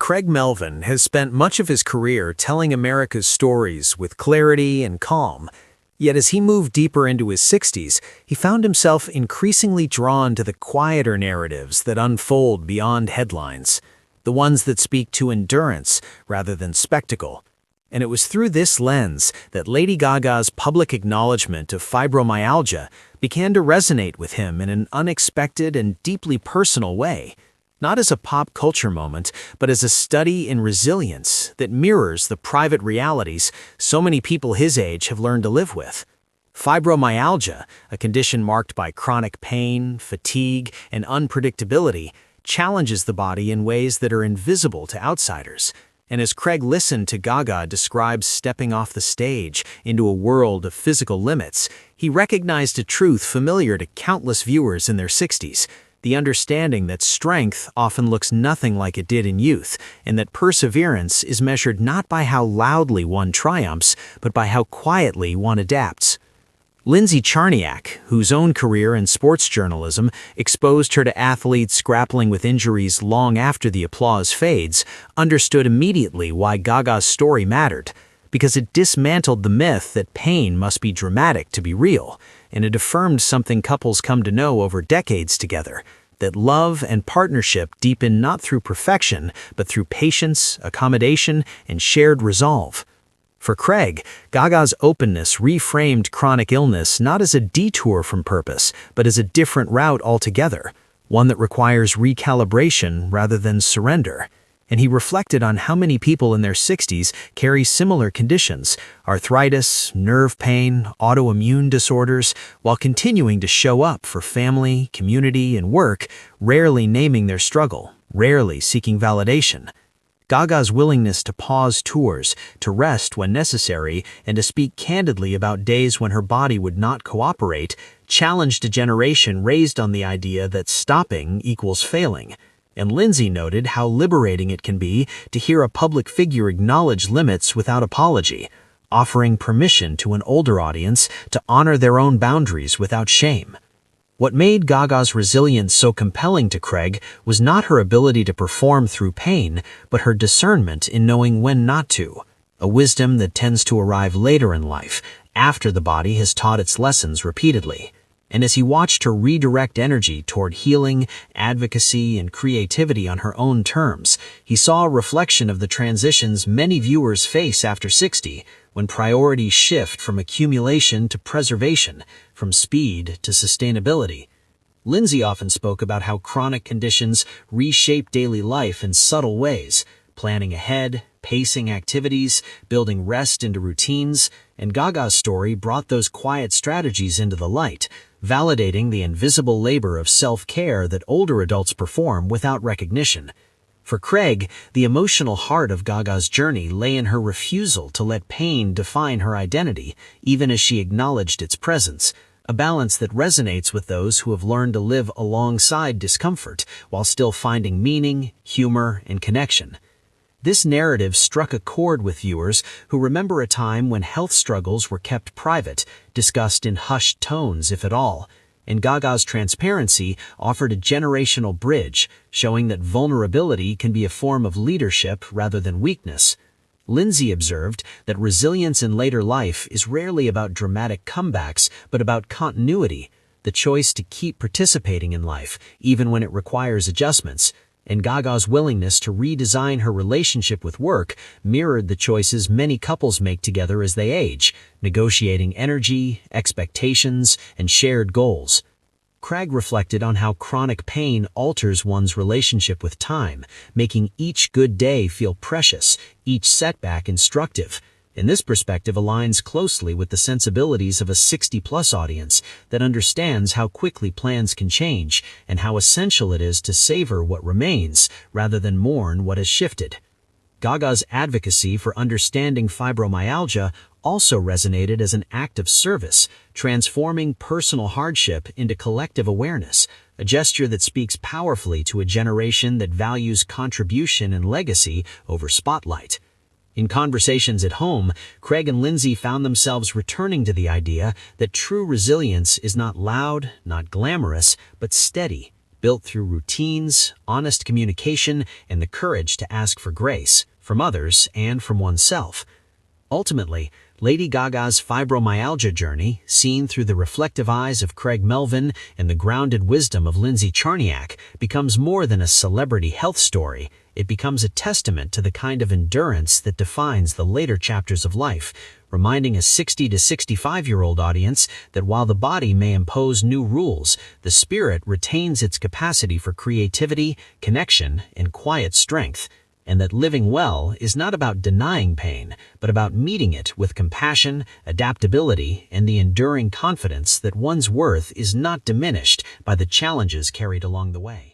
Craig Melvin has spent much of his career telling America's stories with clarity and calm. Yet as he moved deeper into his 60s, he found himself increasingly drawn to the quieter narratives that unfold beyond headlines, the ones that speak to endurance rather than spectacle. And it was through this lens that Lady Gaga's public acknowledgement of fibromyalgia began to resonate with him in an unexpected and deeply personal way. Not as a pop culture moment, but as a study in resilience that mirrors the private realities so many people his age have learned to live with. Fibromyalgia, a condition marked by chronic pain, fatigue, and unpredictability, challenges the body in ways that are invisible to outsiders. And as Craig listened to Gaga describe stepping off the stage into a world of physical limits, he recognized a truth familiar to countless viewers in their 60s. The understanding that strength often looks nothing like it did in youth, and that perseverance is measured not by how loudly one triumphs, but by how quietly one adapts. Lindsay, whose own career in sports journalism exposed her to athletes grappling with injuries long after the applause fades, understood immediately why Gaga's story mattered, because it dismantled the myth that pain must be dramatic to be real, and it affirmed something couples come to know over decades together, that love and partnership deepen not through perfection, but through patience, accommodation, and shared resolve. For Craig, Gaga's openness reframed chronic illness not as a detour from purpose, but as a different route altogether, one that requires recalibration rather than surrender. And he reflected on how many people in their 60s carry similar conditions, arthritis, nerve pain, autoimmune disorders, while continuing to show up for family, community, and work, rarely naming their struggle, rarely seeking validation. Gaga's willingness to pause tours, to rest when necessary, and to speak candidly about days when her body would not cooperate, challenged a generation raised on the idea that stopping equals failing. And Lindsay noted how liberating it can be to hear a public figure acknowledge limits without apology, offering permission to an older audience to honor their own boundaries without shame. What made Gaga's resilience so compelling to Craig was not her ability to perform through pain, but her discernment in knowing when not to, a wisdom that tends to arrive later in life, after the body has taught its lessons repeatedly. And as he watched her redirect energy toward healing, advocacy, and creativity on her own terms, he saw a reflection of the transitions many viewers face after 60, when priorities shift from accumulation to preservation, from speed to sustainability. Lindsay often spoke about how chronic conditions reshape daily life in subtle ways, planning ahead, pacing activities, building rest into routines, and Gaga's story brought those quiet strategies into the light, validating the invisible labor of self-care that older adults perform without recognition. For Craig, the emotional heart of Gaga's journey lay in her refusal to let pain define her identity, even as she acknowledged its presence, a balance that resonates with those who have learned to live alongside discomfort while still finding meaning, humor, and connection. This narrative struck a chord with viewers who remember a time when health struggles were kept private, discussed in hushed tones if at all, and Gaga's transparency offered a generational bridge, showing that vulnerability can be a form of leadership rather than weakness. Lindsay observed that resilience in later life is rarely about dramatic comebacks, but about continuity, the choice to keep participating in life, even when it requires adjustments. And Gaga's willingness to redesign her relationship with work mirrored the choices many couples make together as they age, negotiating energy, expectations, and shared goals. Craig reflected on how chronic pain alters one's relationship with time, making each good day feel precious, each setback instructive. And this perspective aligns closely with the sensibilities of a 60-plus audience that understands how quickly plans can change and how essential it is to savor what remains rather than mourn what has shifted. Gaga's advocacy for understanding fibromyalgia also resonated as an act of service, transforming personal hardship into collective awareness, a gesture that speaks powerfully to a generation that values contribution and legacy over spotlight. In conversations at home, Craig and Lindsay found themselves returning to the idea that true resilience is not loud, not glamorous, but steady, built through routines, honest communication, and the courage to ask for grace, from others and from oneself. Ultimately, Lady Gaga's fibromyalgia journey, seen through the reflective eyes of Craig Melvin and the grounded wisdom of Lindsay Czarniak, becomes more than a celebrity health story. It becomes a testament to the kind of endurance that defines the later chapters of life, reminding a 60 to 65-year-old audience that while the body may impose new rules, the spirit retains its capacity for creativity, connection, and quiet strength, and that living well is not about denying pain, but about meeting it with compassion, adaptability, and the enduring confidence that one's worth is not diminished by the challenges carried along the way.